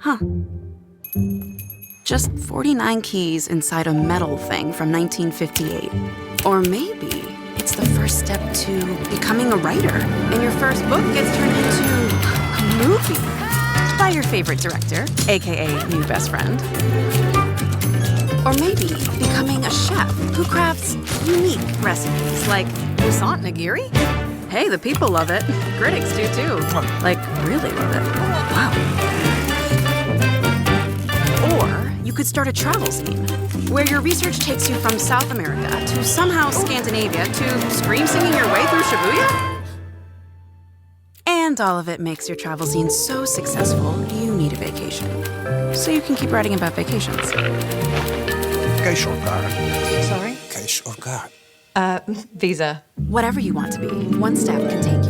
Huh. Just 49 keys inside a metal thing from 1958. Or maybe it's the first step to becoming a writer, and your first book gets turned into a movie by your favorite director, aka new best friend. Or maybe becoming a chef who crafts unique recipes like croissant nigiri. Hey, the people love it. Critics do too. Like, really love it. Wow. Or you could start a travel scene where your research takes you from South America to somehow Scandinavia to scream singing your way through Shibuya. And all of it makes your travel scene so successful, you need a vacation. So you can keep writing about vacations. Cash or card? Sorry? Cash or card? Visa. Whatever you want to be, one step can take